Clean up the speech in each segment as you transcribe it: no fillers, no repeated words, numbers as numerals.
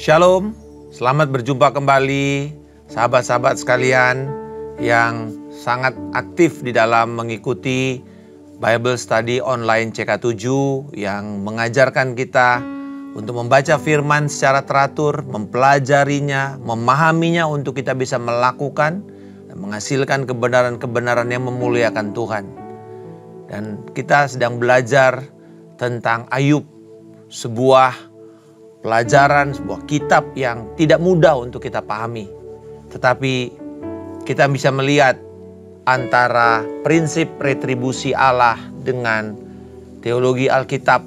Shalom, selamat berjumpa kembali sahabat-sahabat sekalian yang sangat aktif di dalam mengikuti Bible Study online CK7 yang mengajarkan kita untuk membaca firman secara teratur, mempelajarinya, memahaminya untuk kita bisa melakukan dan menghasilkan kebenaran-kebenaran yang memuliakan Tuhan. Dan kita sedang belajar tentang Ayub, sebuah pelajaran, sebuah kitab yang tidak mudah untuk kita pahami. Tetapi kita bisa melihat antara prinsip retribusi Allah dengan teologi Alkitab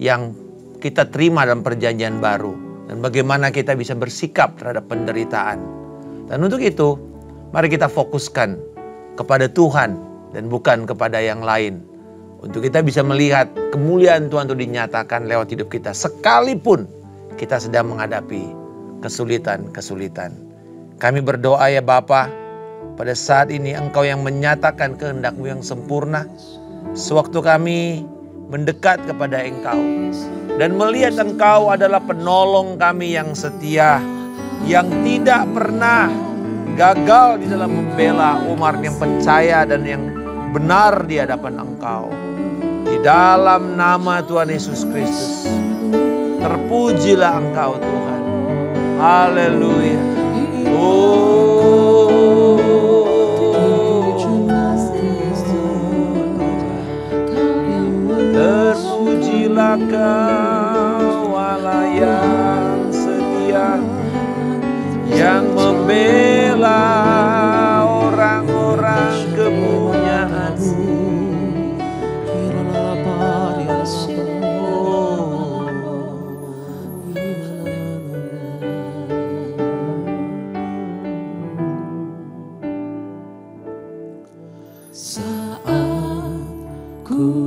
yang kita terima dalam perjanjian baru. Dan bagaimana kita bisa bersikap terhadap penderitaan. Dan untuk itu, mari kita fokuskan kepada Tuhan dan bukan kepada yang lain. Untuk kita bisa melihat kemuliaan Tuhan itu dinyatakan lewat hidup kita. Sekalipun kita sedang menghadapi kesulitan-kesulitan. Kami berdoa ya Bapa, pada saat ini Engkau yang menyatakan kehendak-Mu yang sempurna. Sewaktu kami mendekat kepada Engkau dan melihat Engkau adalah penolong kami yang setia, yang tidak pernah gagal di dalam membela umat yang percaya dan yang benar di hadapan Engkau. Di dalam nama Tuhan Yesus Kristus, terpujilah Engkau Tuhan. Haleluya. Terpujilah Kau Allah yang setia, yang membela orang-orang kepunyaan-Mu.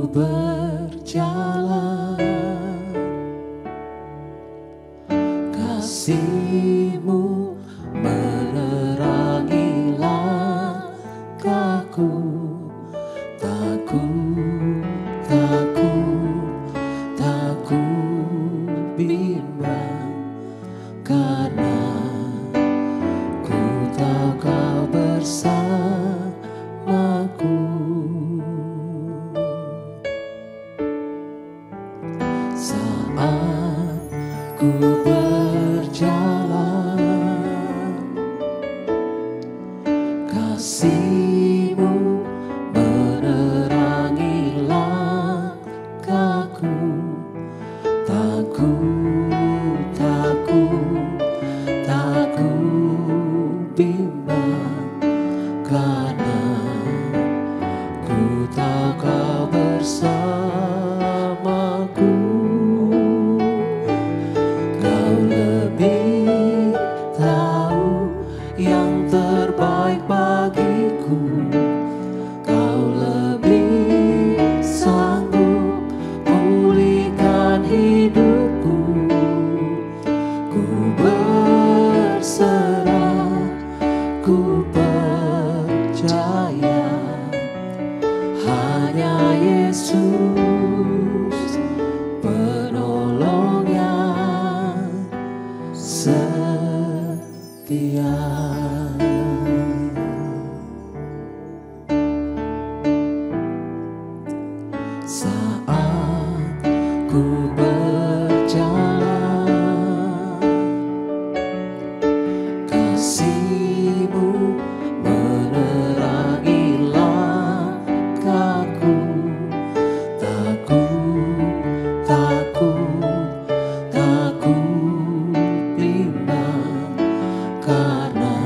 Berjalan, kasih-Mu menerangi langkahku. Takut bimbang, karena ku tahu Kau bersamaku. Saat ku berjalan, kasih-Mu menerangi langkahku. Takut bimbang, karena ku tahu Kau bersamaku. Kau lebih tahu yang terbaik bagiku. Kau lebih sanggup pulihkan hidupku. Ku berserah, ku percaya, hanya Yesus penolong yang setia. Saat ku berjalan, kasih-Mu menerangi langkahku. Takut bimbang, karena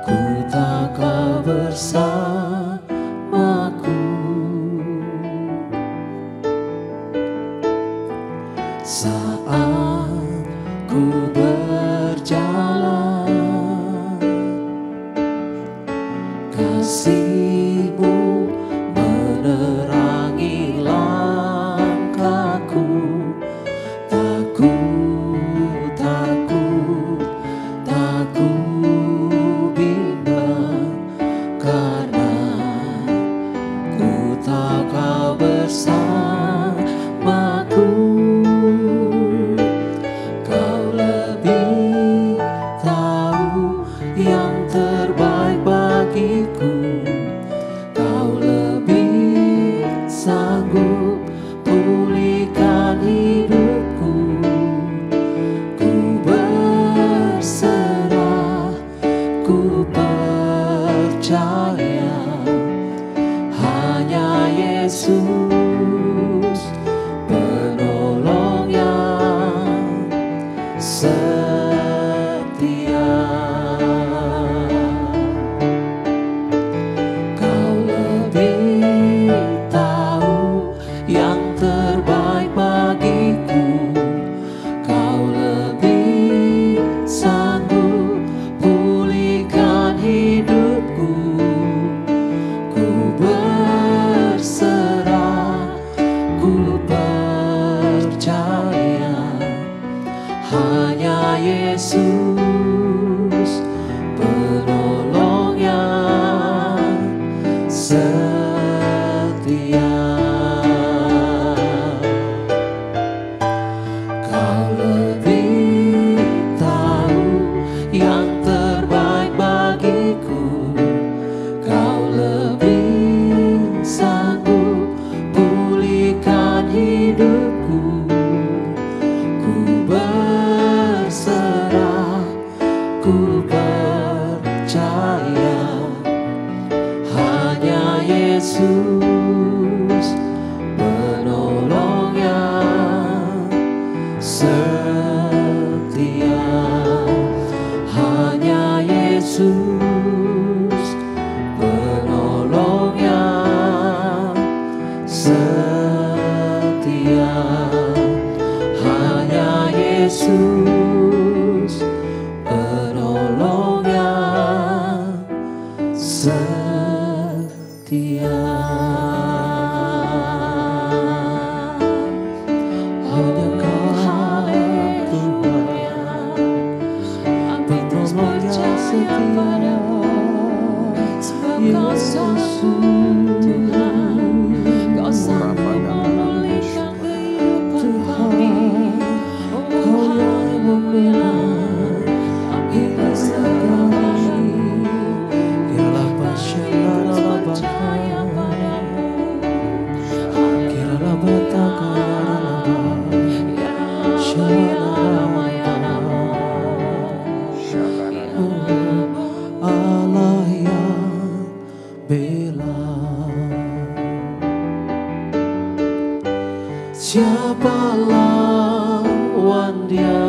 ku tahu Kau bersamaku. Saat ku berjalan, kasih-Mu menerangi langkahku. Takut bimbang, karena ku tahu Kau bersamaku. Kau Yesus, penolong yang setia. Kau lebih tahu yang terbaik bagiku, Kau lebih sanggup pulihkan hidupku. Ku berserah, ku percaya, hanya Yesus penolong yang setia. Hanya Yesus penolong yang setia. Hanya Yesus penolong yang setia. Hanya Kau Tuhan, penolong yang setia. Yesus Tuhan, Kau sanggup memulihkan kehidupan kami. Oh haleluya, hidup kami. Kiralah pasyara percaya padamu. Kiralah betaka Allah yang bela. Siapa lawan Dia?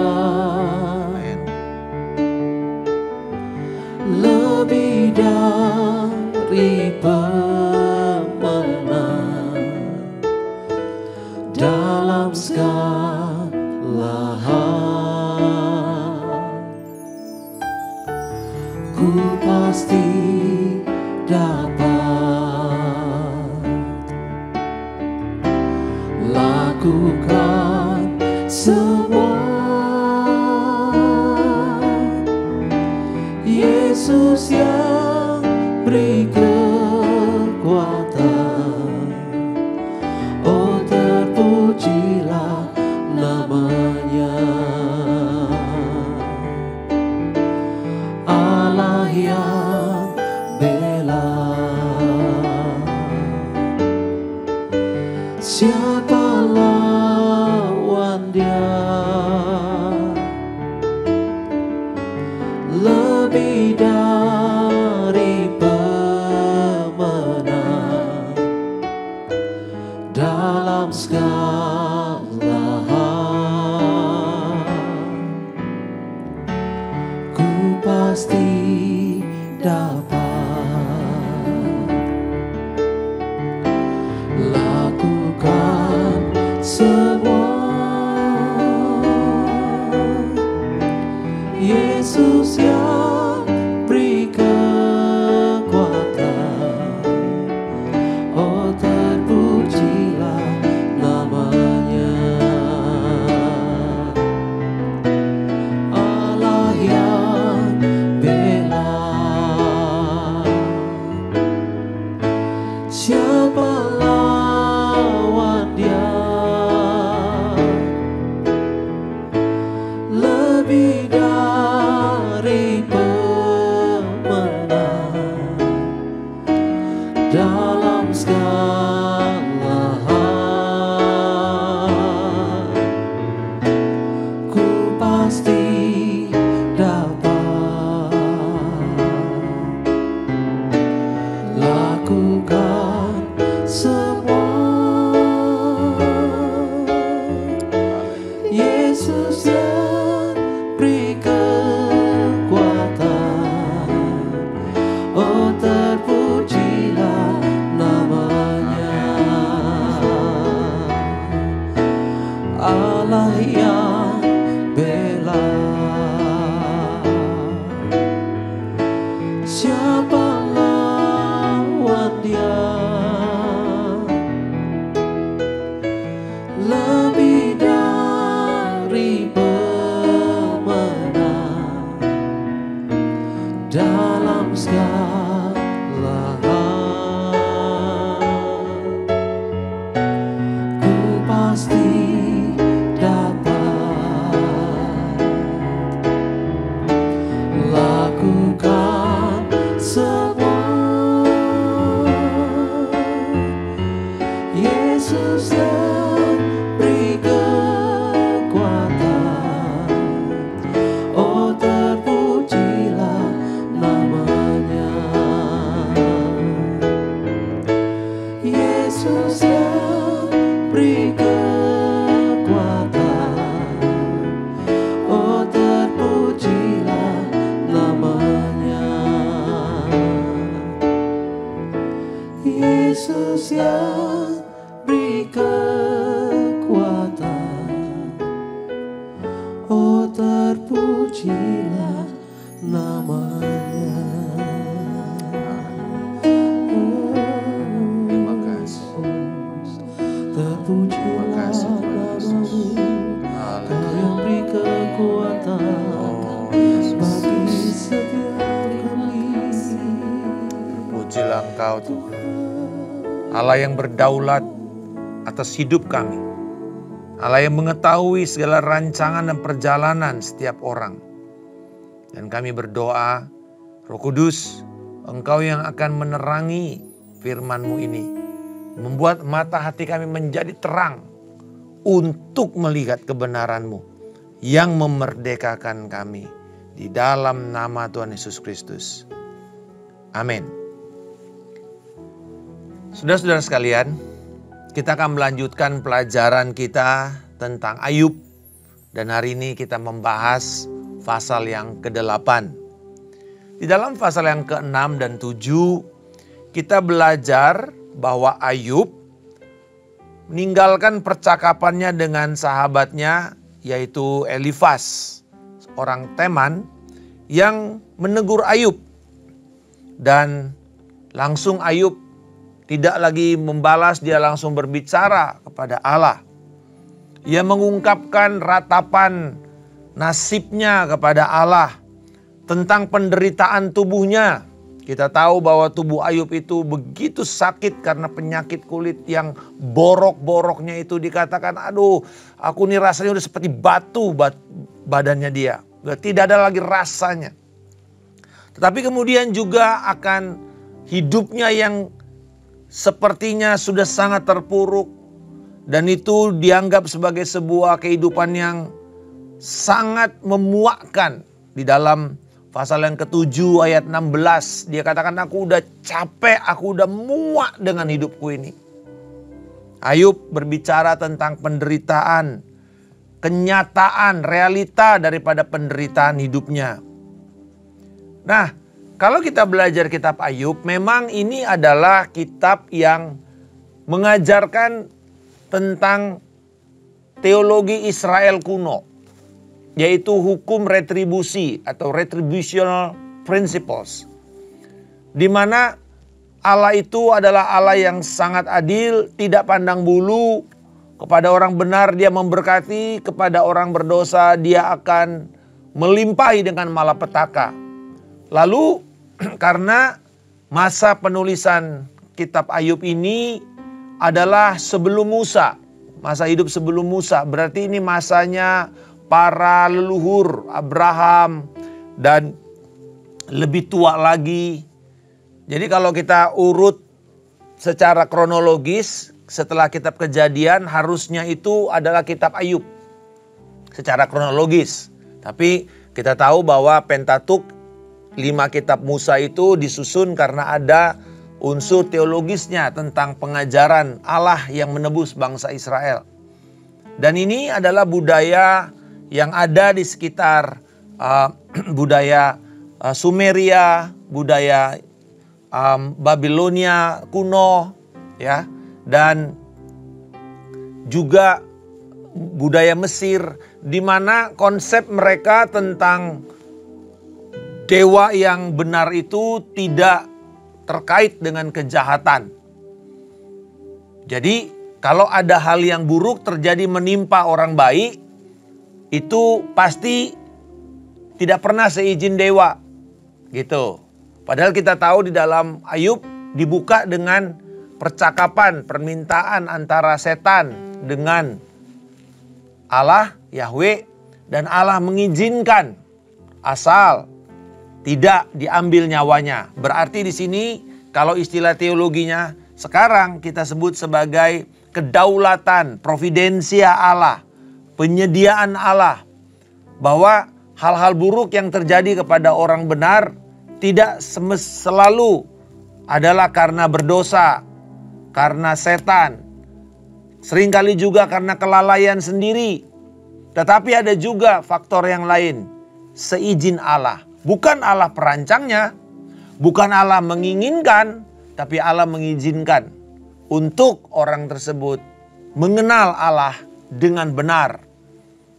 Lebih dari pemenang dalam segala hal. Ku pasti dapat lakukan semua. Yesus yang beri kekuatan, oh terpujilah namanya. Allah yang bela. Siapa lawan Dia? Lebih dari pemenang dalam segala hal. Ku pasti dapat lakukan semua. Yesus yang beri kekuatan, oh terpujilah namanya. Allah yang bela. Siapa lawan Dia? Lebih dari pemenang dalam segala hal. Ku pasti dapat lakukan semua. Yesus yang beri kekuatan, oh terpujilah namanya. Allah yang bela. Siapa lawan Dia? Lebih dari pemenang terpujilah namanya. Terima kasih. Terpujilah kasih, Tuhan namamu, Haleluya. Kau yang beri kekuatan Oh, Yesus. bagi setiap kami. Terpujilah Engkau Tuhan. Allah yang berdaulat atas hidup kami. Allah yang mengetahui segala rancangan dan perjalanan setiap orang. Dan kami berdoa, Roh Kudus, Engkau yang akan menerangi firman-Mu ini. Membuat mata hati kami menjadi terang untuk melihat kebenaran-Mu yang memerdekakan kami. Di dalam nama Tuhan Yesus Kristus. Amin. Saudara-saudara sekalian, kita akan melanjutkan pelajaran kita tentang Ayub. Dan hari ini kita membahas pasal yang ke-8. Di dalam pasal yang ke-6 dan 7, kita belajar bahwa Ayub meninggalkan percakapannya dengan sahabatnya, yaitu Elifas, orang Teman, yang menegur Ayub. Dan langsung Ayub tidak lagi membalas, dia langsung berbicara kepada Allah. Ia mengungkapkan ratapan nasibnya kepada Allah tentang penderitaan tubuhnya. Kita tahu bahwa tubuh Ayub itu begitu sakit karena penyakit kulit yang borok-boroknya itu, dikatakan, aduh, aku nih rasanya udah seperti batu badannya dia. Tidak ada lagi rasanya. Tetapi kemudian juga akan hidupnya yang sepertinya sudah sangat terpuruk. Dan itu dianggap sebagai sebuah kehidupan yang sangat memuakkan. Di dalam pasal yang ke-7 ayat 16, dia katakan, aku udah capek, aku udah muak dengan hidupku ini. Ayub berbicara tentang penderitaan, kenyataan, realita daripada penderitaan hidupnya. Nah, kalau kita belajar kitab Ayub, memang ini adalah kitab yang mengajarkan tentang teologi Israel kuno, yaitu hukum retribusi atau retributional principles. Di mana Allah itu adalah Allah yang sangat adil, tidak pandang bulu. Kepada orang benar dia memberkati, kepada orang berdosa dia akan melimpahi dengan malapetaka. Lalu karena masa penulisan kitab Ayub ini adalah sebelum Musa, masa hidup sebelum Musa, berarti ini masanya para leluhur Abraham dan lebih tua lagi. Jadi kalau kita urut secara kronologis, setelah kitab Kejadian harusnya itu adalah kitab Ayub secara kronologis. Tapi kita tahu bahwa Pentatuk, 5 kitab Musa itu disusun karena ada unsur teologisnya tentang pengajaran Allah yang menebus bangsa Israel. Dan ini adalah budaya yang ada di sekitar budaya Sumeria, budaya Babilonia kuno, ya, dan juga budaya Mesir, di mana konsep mereka tentang dewa yang benar itu tidak terkait dengan kejahatan. Jadi kalau ada hal yang buruk terjadi menimpa orang baik, itu pasti tidak pernah seizin dewa, gitu. Padahal kita tahu di dalam Ayub dibuka dengan percakapan, permintaan antara setan dengan Allah, Yahweh, dan Allah mengizinkan asal tidak diambil nyawanya. Berarti di sini kalau istilah teologinya sekarang kita sebut sebagai kedaulatan, providensia Allah, penyediaan Allah. Bahwa hal-hal buruk yang terjadi kepada orang benar tidak selalu adalah karena berdosa, karena setan. Seringkali juga karena kelalaian sendiri. Tetapi ada juga faktor yang lain, seizin Allah. Bukan Allah perancangnya, bukan Allah menginginkan, tapi Allah mengizinkan untuk orang tersebut mengenal Allah dengan benar.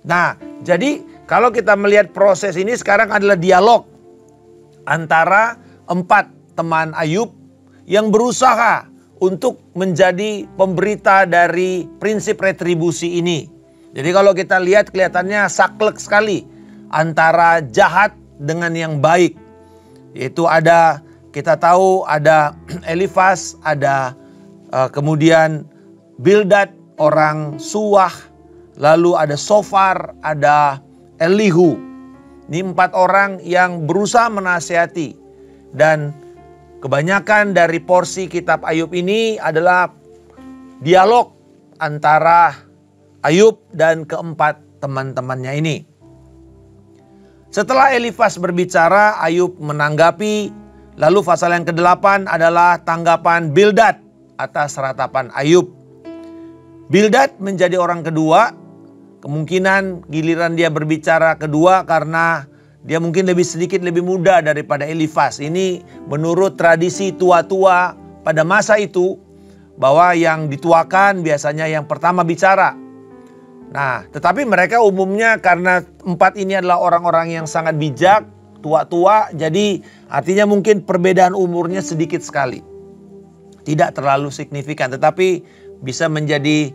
Nah, jadi kalau kita melihat proses ini sekarang adalah dialog antara 4 teman Ayub yang berusaha untuk menjadi pemberita dari prinsip retribusi ini. Jadi kalau kita lihat kelihatannya saklek sekali antara jahat dengan yang baik. Yaitu ada, kita tahu ada Elifas, ada kemudian Bildad orang Suwah, lalu ada Sofar, ada Elihu. Ini 4 orang yang berusaha menasihati. Dan kebanyakan dari porsi kitab Ayub ini adalah dialog antara Ayub dan keempat teman-temannya ini. Setelah Elifas berbicara, Ayub menanggapi. Lalu pasal yang ke-8 adalah tanggapan Bildad atas ratapan Ayub. Bildad menjadi orang kedua. Kemungkinan giliran dia berbicara kedua karena dia mungkin sedikit lebih muda daripada Elifas. Ini menurut tradisi tua-tua pada masa itu, bahwa yang dituakan biasanya yang pertama bicara. Nah, tetapi mereka umumnya karena 4 ini adalah orang-orang yang sangat bijak, tua-tua, jadi artinya mungkin perbedaan umurnya sedikit sekali. Tidak terlalu signifikan, tetapi bisa menjadi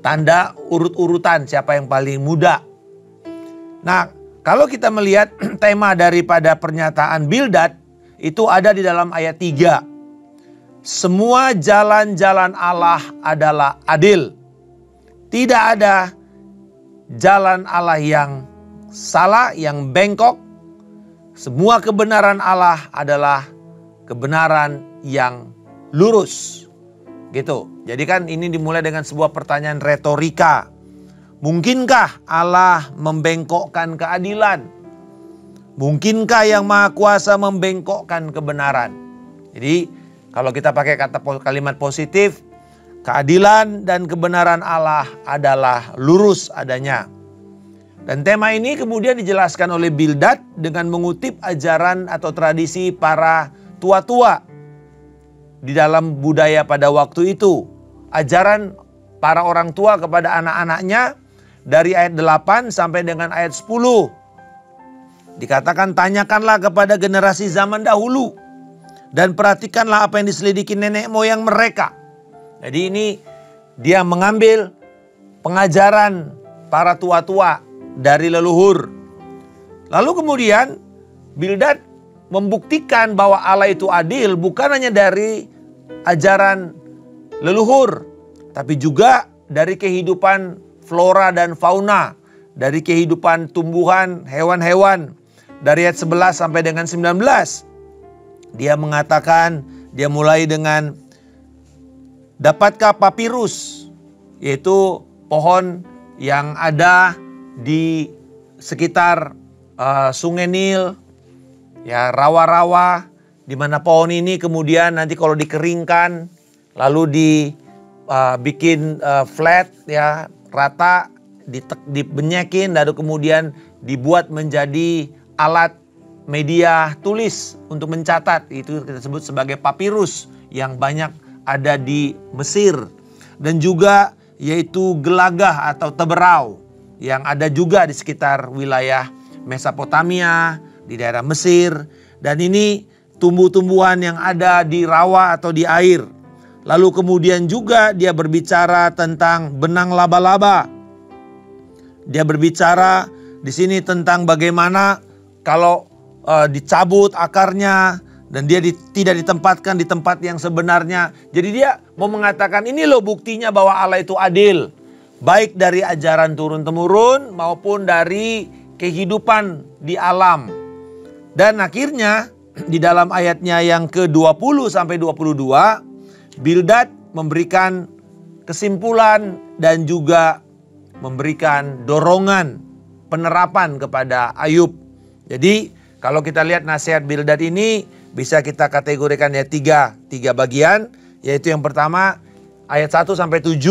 tanda urut-urutan siapa yang paling muda. Nah, kalau kita melihat tema daripada pernyataan Bildad itu ada di dalam ayat 3. Semua jalan-jalan Allah adalah adil. Tidak ada jalan Allah yang salah, yang bengkok. Semua kebenaran Allah adalah kebenaran yang lurus. Gitu. Jadi kan ini dimulai dengan sebuah pertanyaan retorika. Mungkinkah Allah membengkokkan keadilan? Mungkinkah Yang Maha Kuasa membengkokkan kebenaran? Jadi kalau kita pakai kalimat positif, keadilan dan kebenaran Allah adalah lurus adanya. Dan tema ini kemudian dijelaskan oleh Bildad dengan mengutip ajaran atau tradisi para tua-tua di dalam budaya pada waktu itu. Ajaran para orang tua kepada anak-anaknya dari ayat 8 sampai dengan ayat 10. Dikatakan, tanyakanlah kepada generasi zaman dahulu dan perhatikanlah apa yang diselidiki nenek moyang mereka. Jadi ini dia mengambil pengajaran para tua-tua dari leluhur. Lalu kemudian Bildad membuktikan bahwa Allah itu adil bukan hanya dari ajaran leluhur, tapi juga dari kehidupan flora dan fauna, dari kehidupan tumbuhan, hewan-hewan. Dari ayat 11 sampai dengan 19. Dia mengatakan, dia mulai dengan, dapatkah papirus, yaitu pohon yang ada di sekitar sungai Nil, ya rawa-rawa, di mana pohon ini kemudian nanti kalau dikeringkan, lalu dibikin flat, ya rata, dibenyekin, lalu kemudian dibuat menjadi alat media tulis untuk mencatat. Itu kita sebut sebagai papirus yang banyak ada di Mesir. Dan juga yaitu gelagah atau teberau yang ada juga di sekitar wilayah Mesopotamia, di daerah Mesir. Dan ini tumbuh-tumbuhan yang ada di rawa atau di air. Lalu kemudian juga dia berbicara tentang benang laba-laba. Dia berbicara di sini tentang bagaimana kalau dicabut akarnya dan dia tidak ditempatkan di tempat yang sebenarnya. Jadi dia mau mengatakan ini loh buktinya bahwa Allah itu adil. Baik dari ajaran turun-temurun maupun dari kehidupan di alam. Dan akhirnya di dalam ayatnya yang ke-20 sampai 22, Bildad memberikan kesimpulan dan juga memberikan dorongan penerapan kepada Ayub. Jadi kalau kita lihat nasihat Bildad ini bisa kita kategorikan ya tiga bagian. Yaitu yang pertama ayat 1 sampai 7,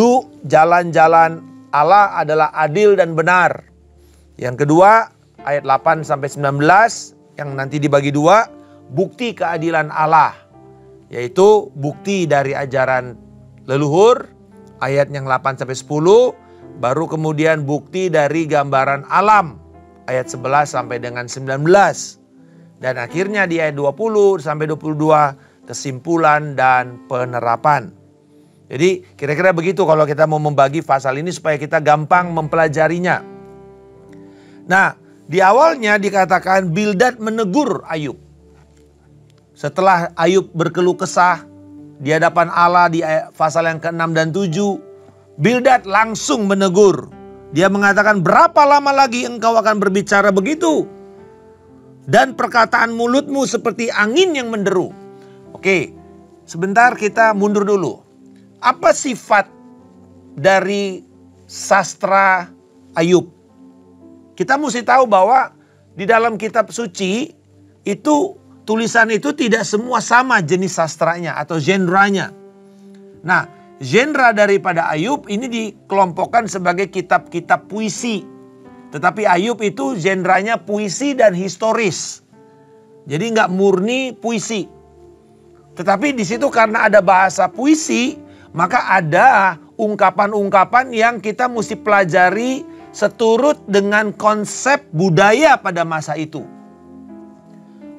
jalan-jalan Allah adalah adil dan benar. Yang kedua ayat 8 sampai 19 yang nanti dibagi dua, bukti keadilan Allah. Yaitu bukti dari ajaran leluhur, ayat yang 8 sampai 10, baru kemudian bukti dari gambaran alam, ayat 11 sampai dengan 19. Dan akhirnya di ayat 20 sampai 22 kesimpulan dan penerapan. Jadi kira-kira begitu kalau kita mau membagi pasal ini supaya kita gampang mempelajarinya. Nah, di awalnya dikatakan Bildad menegur Ayub. Setelah Ayub berkeluh kesah di hadapan Allah di pasal yang ke-6 dan 7, Bildad langsung menegur. Dia mengatakan, berapa lama lagi engkau akan berbicara begitu? Dan perkataan mulutmu seperti angin yang menderu. Oke, sebentar kita mundur dulu. Apa sifat dari sastra Ayub? Kita mesti tahu bahwa di dalam kitab suci itu tulisan itu tidak semua sama jenis sastranya atau genrenya. Nah, genre daripada Ayub ini dikelompokkan sebagai kitab-kitab puisi. Tetapi Ayub itu genrenya puisi dan historis. Jadi nggak murni puisi. Tetapi di situ karena ada bahasa puisi, maka ada ungkapan-ungkapan yang kita mesti pelajari seturut dengan konsep budaya pada masa itu.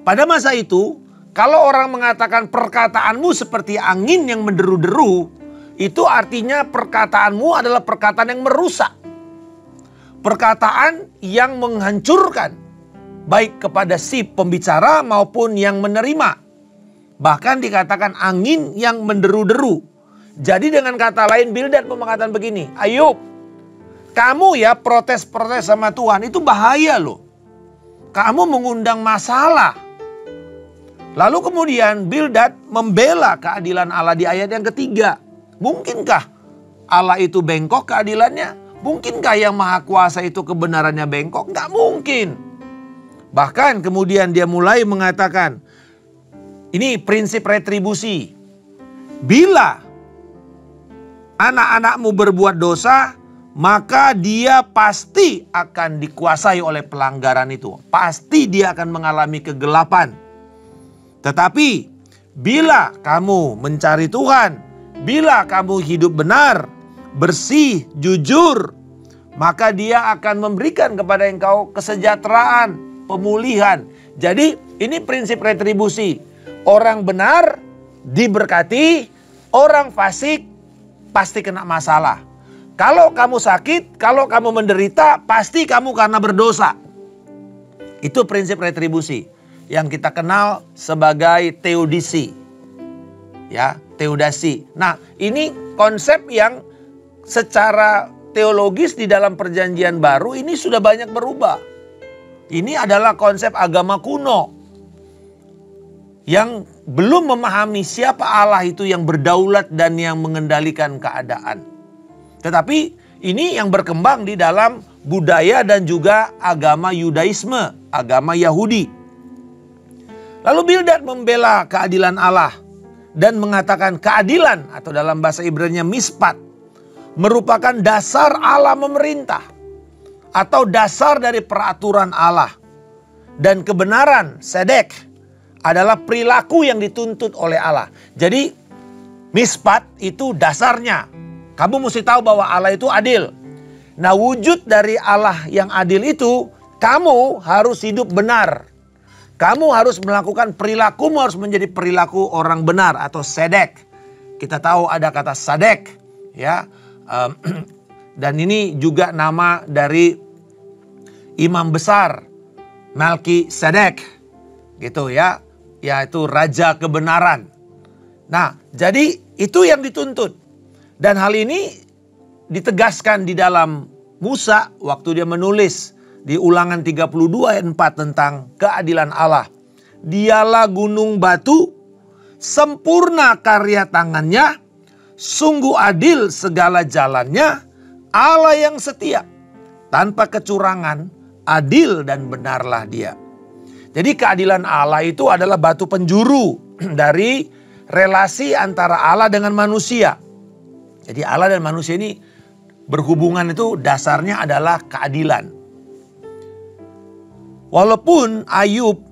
Pada masa itu, kalau orang mengatakan perkataanmu seperti angin yang menderu-deru, itu artinya perkataanmu adalah perkataan yang merusak. Perkataan yang menghancurkan, baik kepada si pembicara maupun yang menerima. Bahkan dikatakan angin yang menderu-deru. Jadi dengan kata lain Bildad mengatakan begini, Ayub, kamu ya protes-protes sama Tuhan itu bahaya loh. Kamu mengundang masalah. Lalu kemudian Bildad membela keadilan Allah di ayat yang ketiga. Mungkinkah Allah itu bengkok keadilannya? Mungkinkah yang maha kuasa itu kebenarannya bengkok? Nggak mungkin. Bahkan kemudian dia mulai mengatakan, ini prinsip retribusi. Bila anak-anakmu berbuat dosa, maka dia pasti akan dikuasai oleh pelanggaran itu. Pasti dia akan mengalami kegelapan. Tetapi bila kamu mencari Tuhan, bila kamu hidup benar, bersih, jujur, maka dia akan memberikan kepada engkau kesejahteraan, pemulihan. Jadi ini prinsip retribusi. Orang benar diberkati, orang fasik pasti kena masalah. Kalau kamu sakit, kalau kamu menderita, pasti kamu karena berdosa. Itu prinsip retribusi yang kita kenal sebagai teodisi. Ya, teodasi. Nah, ini konsep yang secara teologis di dalam perjanjian baru ini sudah banyak berubah. Ini adalah konsep agama kuno yang belum memahami siapa Allah itu yang berdaulat dan yang mengendalikan keadaan. Tetapi ini yang berkembang di dalam budaya dan juga agama Yudaisme, agama Yahudi. Lalu Bildad membela keadilan Allah dan mengatakan keadilan atau dalam bahasa Ibrani mispat merupakan dasar Allah memerintah atau dasar dari peraturan Allah. Dan kebenaran, sedek, adalah perilaku yang dituntut oleh Allah. Jadi mispat itu dasarnya. Kamu mesti tahu bahwa Allah itu adil. Nah, wujud dari Allah yang adil itu, kamu harus hidup benar. Kamu harus melakukan perilakumu harus menjadi perilaku orang benar atau sedek. Kita tahu ada kata sadek, ya. Dan ini juga nama dari imam besar Melkisedek, gitu ya, yaitu raja kebenaran. Nah, jadi itu yang dituntut. Dan hal ini ditegaskan di dalam Musa waktu dia menulis di Ulangan 32 ayat 4 tentang keadilan Allah. Dialah gunung batu, sempurna karya tangannya, sungguh adil segala jalannya, Allah yang setia, tanpa kecurangan, adil dan benarlah dia. Jadi keadilan Allah itu adalah batu penjuru dari relasi antara Allah dengan manusia. Jadi Allah dan manusia ini berhubungan itu dasarnya adalah keadilan. Walaupun Ayub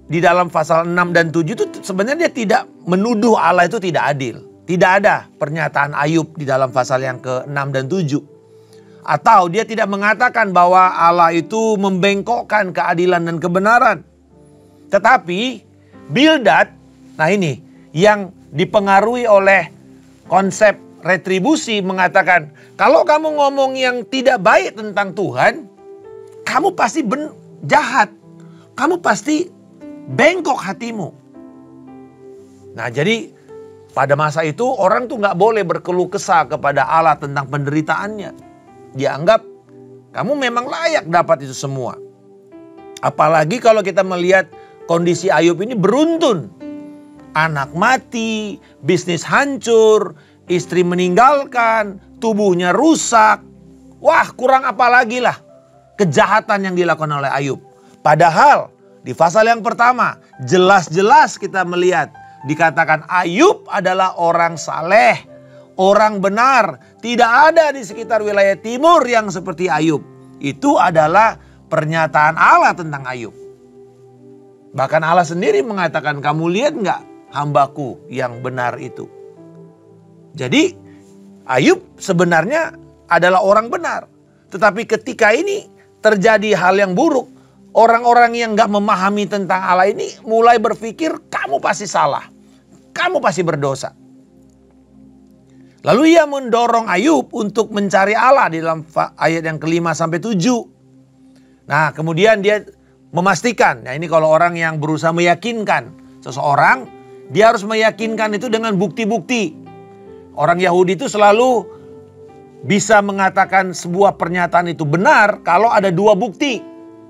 di dalam pasal 6 dan 7 itu sebenarnya dia tidak menuduh Allah itu tidak adil. Tidak ada pernyataan Ayub di dalam pasal yang ke-6 dan 7. Atau dia tidak mengatakan bahwa Allah itu membengkokkan keadilan dan kebenaran. Tetapi Bildad, nah ini yang dipengaruhi oleh konsep retribusi mengatakan, kalau kamu ngomong yang tidak baik tentang Tuhan, kamu pasti jahat. Kamu pasti bengkok hatimu. Nah jadi pada masa itu orang tuh gak boleh berkeluh kesah kepada Allah tentang penderitaannya. Dia anggap kamu memang layak dapat itu semua. Apalagi kalau kita melihat kondisi Ayub ini beruntun. Anak mati, bisnis hancur, istri meninggalkan, tubuhnya rusak. Wah, kurang apa lagi lah kejahatan yang dilakukan oleh Ayub. Padahal di pasal yang pertama jelas-jelas kita melihat dikatakan Ayub adalah orang saleh, orang benar. Tidak ada di sekitar wilayah timur yang seperti Ayub. Itu adalah pernyataan Allah tentang Ayub. Bahkan Allah sendiri mengatakan, kamu lihat nggak hambaku yang benar itu. Jadi Ayub sebenarnya adalah orang benar. Tetapi ketika ini terjadi hal yang buruk, orang-orang yang gak memahami tentang Allah ini mulai berpikir kamu pasti salah. Kamu pasti berdosa. Lalu ia mendorong Ayub untuk mencari Allah di dalam ayat yang ke-5 sampai 7. Nah kemudian dia memastikan, nah ini kalau orang yang berusaha meyakinkan seseorang, dia harus meyakinkan itu dengan bukti-bukti. Orang Yahudi itu selalu bisa mengatakan sebuah pernyataan itu benar kalau ada dua bukti.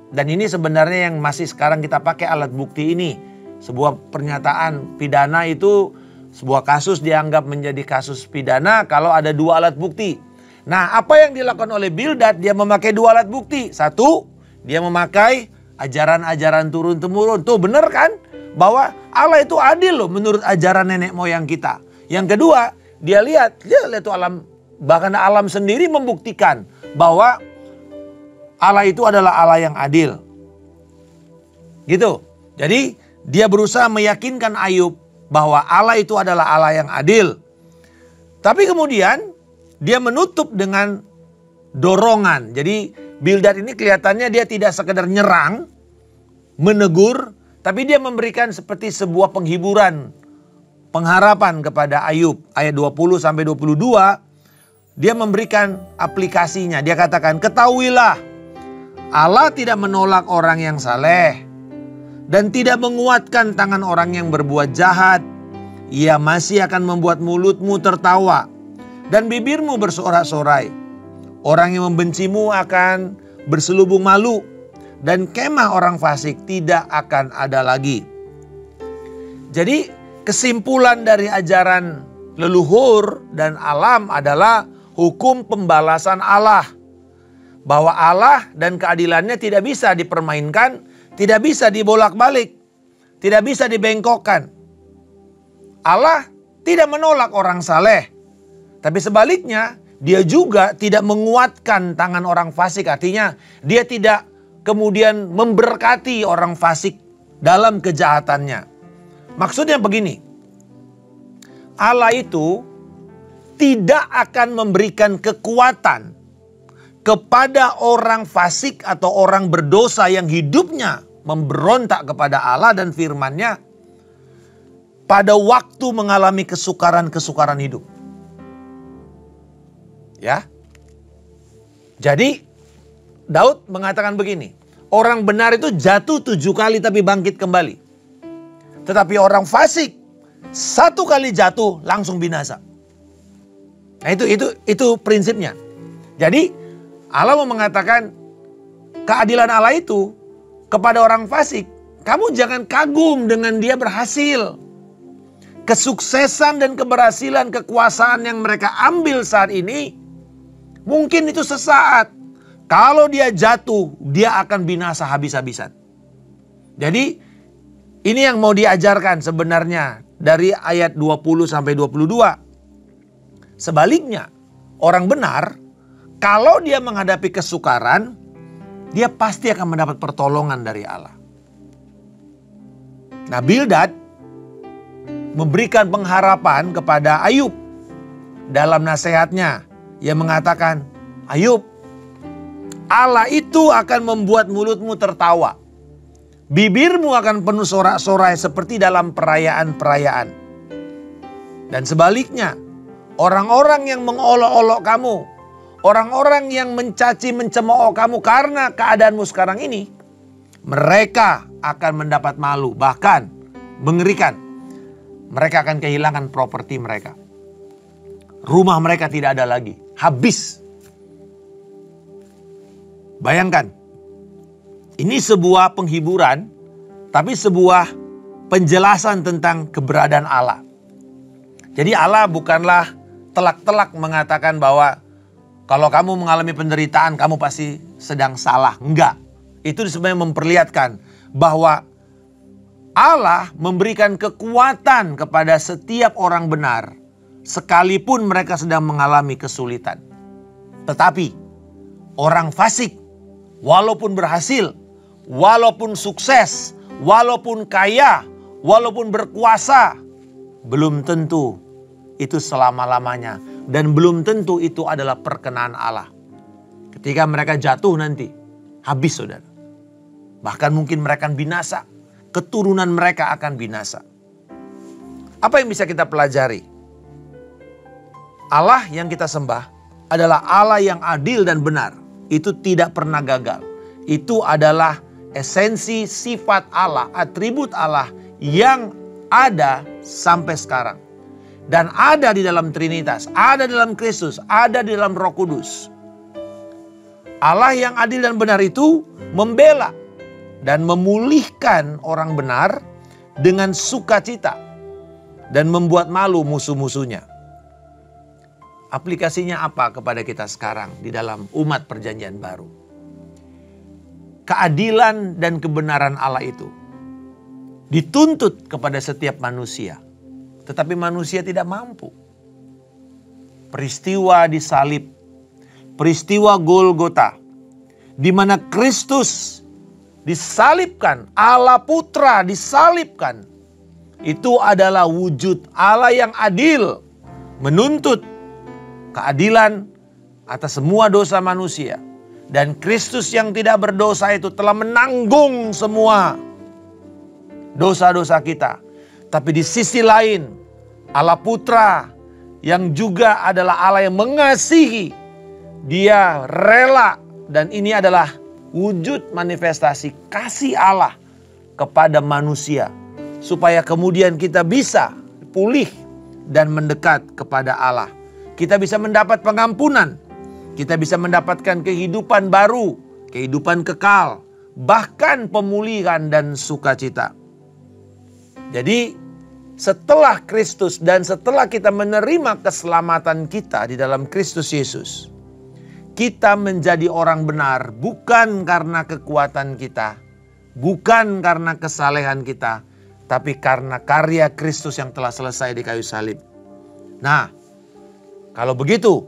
Dan ini sebenarnya yang masih sekarang kita pakai alat bukti ini. Sebuah pernyataan pidana itu, sebuah kasus dianggap menjadi kasus pidana kalau ada dua alat bukti. Nah apa yang dilakukan oleh Bildad, dia memakai dua alat bukti. Satu, dia memakai ajaran-ajaran turun-temurun. Tuh benar kan? Bahwa Allah itu adil loh menurut ajaran nenek moyang kita. Yang kedua, dia lihat tuh alam, bahkan alam sendiri membuktikan bahwa Allah itu adalah Allah yang adil. Gitu. Jadi dia berusaha meyakinkan Ayub bahwa Allah itu adalah Allah yang adil. Tapi kemudian dia menutup dengan dorongan. Jadi Bildad ini kelihatannya dia tidak sekedar nyerang, menegur, tapi dia memberikan seperti sebuah penghiburan, pengharapan kepada Ayub. Ayat 20 sampai 22, dia memberikan aplikasinya. Dia katakan, ketahuilah Allah tidak menolak orang yang saleh dan tidak menguatkan tangan orang yang berbuat jahat. Ia masih akan membuat mulutmu tertawa dan bibirmu bersorak-sorai. Orang yang membencimu akan berselubung malu dan kemah orang fasik tidak akan ada lagi. Jadi kesimpulan dari ajaran leluhur dan alam adalah hukum pembalasan Allah. Bahwa Allah dan keadilannya tidak bisa dipermainkan, tidak bisa dibolak-balik, tidak bisa dibengkokkan. Allah tidak menolak orang saleh, tapi sebaliknya dia juga tidak menguatkan tangan orang fasik. Artinya dia tidak kemudian memberkati orang fasik dalam kejahatannya. Maksudnya begini, Allah itu tidak akan memberikan kekuatan kepada orang fasik atau orang berdosa yang hidupnya memberontak kepada Allah dan firman-Nya pada waktu mengalami kesukaran-kesukaran hidup. Ya. Jadi Daud mengatakan begini, orang benar itu jatuh 7 kali tapi bangkit kembali. Tetapi orang fasik 1 kali jatuh langsung binasa. Nah itu prinsipnya. Jadi Allah mau mengatakan keadilan Allah itu kepada orang fasik, kamu jangan kagum dengan dia berhasil. Kesuksesan dan keberhasilan kekuasaan yang mereka ambil saat ini mungkin itu sesaat. Kalau dia jatuh, dia akan binasa habis-habisan. Jadi ini yang mau diajarkan sebenarnya dari ayat 20 sampai 22. Sebaliknya, orang benar kalau dia menghadapi kesukaran, dia pasti akan mendapat pertolongan dari Allah. Nah, Bildad memberikan pengharapan kepada Ayub dalam nasihatnya. Ia mengatakan, Ayub, Allah itu akan membuat mulutmu tertawa. Bibirmu akan penuh sorak-sorai seperti dalam perayaan-perayaan. Dan sebaliknya, orang-orang yang mengolok-olok kamu, orang-orang yang mencaci mencemooh kamu karena keadaanmu sekarang ini, mereka akan mendapat malu, bahkan mengerikan. Mereka akan kehilangan properti mereka. Rumah mereka tidak ada lagi, habis. Bayangkan, ini sebuah penghiburan, tapi sebuah penjelasan tentang keberadaan Allah. Jadi Allah bukanlah telak-telak mengatakan bahwa kalau kamu mengalami penderitaan, kamu pasti sedang salah. Enggak. Itu sebenarnya memperlihatkan bahwa Allah memberikan kekuatan kepada setiap orang benar, sekalipun mereka sedang mengalami kesulitan. Tetapi orang fasik, walaupun berhasil, walaupun sukses, walaupun kaya, walaupun berkuasa, belum tentu itu selama-lamanya. Dan belum tentu itu adalah perkenan Allah. Ketika mereka jatuh nanti, habis saudara. Bahkan mungkin mereka akan binasa. Keturunan mereka akan binasa. Apa yang bisa kita pelajari? Allah yang kita sembah adalah Allah yang adil dan benar. Itu tidak pernah gagal. Itu adalah esensi sifat Allah, atribut Allah yang ada sampai sekarang. Dan ada di dalam Trinitas, ada di dalam Kristus, ada di dalam Roh Kudus. Allah yang adil dan benar itu membela dan memulihkan orang benar dengan sukacita dan membuat malu musuh-musuhnya. Aplikasinya apa kepada kita sekarang di dalam umat perjanjian baru? Keadilan dan kebenaran Allah itu dituntut kepada setiap manusia. Tetapi manusia tidak mampu. Peristiwa disalib, peristiwa Golgota, di mana Kristus disalibkan, Allah Putra disalibkan. Itu adalah wujud Allah yang adil, menuntut keadilan atas semua dosa manusia. Dan Kristus yang tidak berdosa itu telah menanggung semua dosa-dosa kita. Tapi di sisi lain, Allah Putra yang juga adalah Allah yang mengasihi, Dia rela, dan ini adalah wujud manifestasi kasih Allah kepada manusia. Supaya kemudian kita bisa pulih dan mendekat kepada Allah. Kita bisa mendapat pengampunan. Kita bisa mendapatkan kehidupan baru, kehidupan kekal, bahkan pemulihan dan sukacita. Jadi setelah Kristus dan setelah kita menerima keselamatan kita di dalam Kristus Yesus, kita menjadi orang benar bukan karena kekuatan kita, bukan karena kesalehan kita, tapi karena karya Kristus yang telah selesai di kayu salib. Nah, kalau begitu,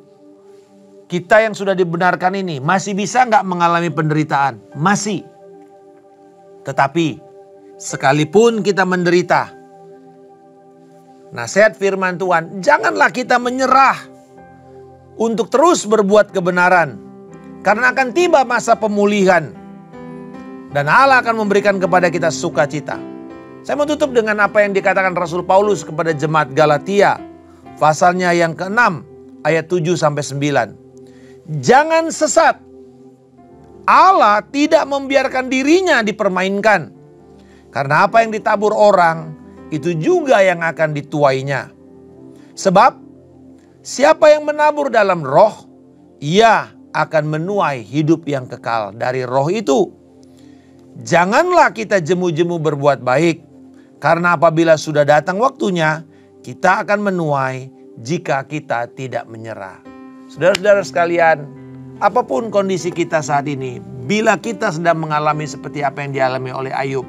kita yang sudah dibenarkan ini masih bisa nggak mengalami penderitaan? Masih. Tetapi sekalipun kita menderita, nasihat firman Tuhan, janganlah kita menyerah untuk terus berbuat kebenaran. Karena akan tiba masa pemulihan. Dan Allah akan memberikan kepada kita sukacita. Saya mau tutup dengan apa yang dikatakan Rasul Paulus kepada jemaat Galatia. Pasalnya yang ke-6 ayat 7-9. Jangan sesat. Allah tidak membiarkan dirinya dipermainkan. Karena apa yang ditabur orang, itu juga yang akan dituainya. Sebab siapa yang menabur dalam roh, ia akan menuai hidup yang kekal dari roh itu. Janganlah kita jemu-jemu berbuat baik. Karena apabila sudah datang waktunya, kita akan menuai jika kita tidak menyerah. Saudara-saudara sekalian, apapun kondisi kita saat ini, bila kita sedang mengalami seperti apa yang dialami oleh Ayub,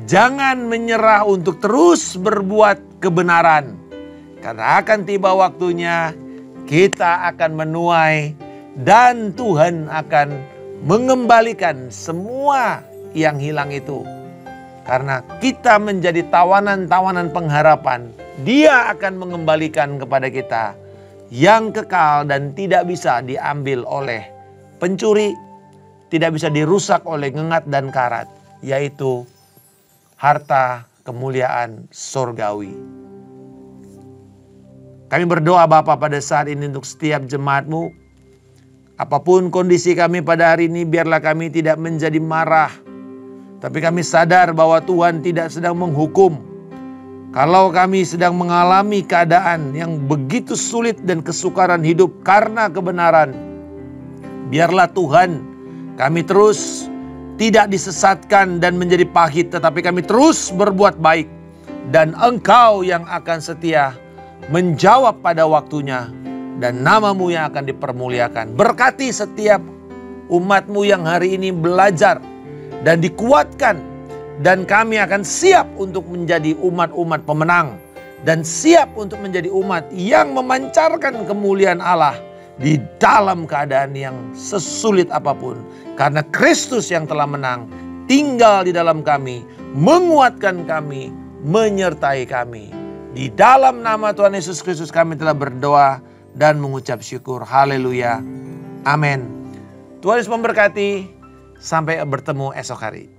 jangan menyerah untuk terus berbuat kebenaran. Karena akan tiba waktunya kita akan menuai dan Tuhan akan mengembalikan semua yang hilang itu. Karena kita menjadi tawanan-tawanan pengharapan, Dia akan mengembalikan kepada kita yang kekal dan tidak bisa diambil oleh pencuri tidak bisa dirusak oleh ngengat dan karat, yaitu harta kemuliaan surgawi. Kami berdoa Bapa pada saat ini untuk setiap jemaat-Mu. Apapun kondisi kami pada hari ini, biarlah kami tidak menjadi marah. Tapi kami sadar bahwa Tuhan tidak sedang menghukum. Kalau kami sedang mengalami keadaan yang begitu sulit dan kesukaran hidup karena kebenaran, biarlah Tuhan kami terus tidak disesatkan dan menjadi pahit, tetapi kami terus berbuat baik. Dan Engkau yang akan setia menjawab pada waktunya, dan nama-Mu yang akan dipermuliakan. Berkati setiap umat-Mu yang hari ini belajar dan dikuatkan, dan kami akan siap untuk menjadi umat-umat pemenang, dan siap untuk menjadi umat yang memancarkan kemuliaan Allah di dalam keadaan yang sesulit apapun. Karena Kristus yang telah menang tinggal di dalam kami, menguatkan kami, menyertai kami. Di dalam nama Tuhan Yesus Kristus kami telah berdoa dan mengucap syukur. Haleluya. Amin. Tuhan Yesus memberkati. Sampai bertemu esok hari.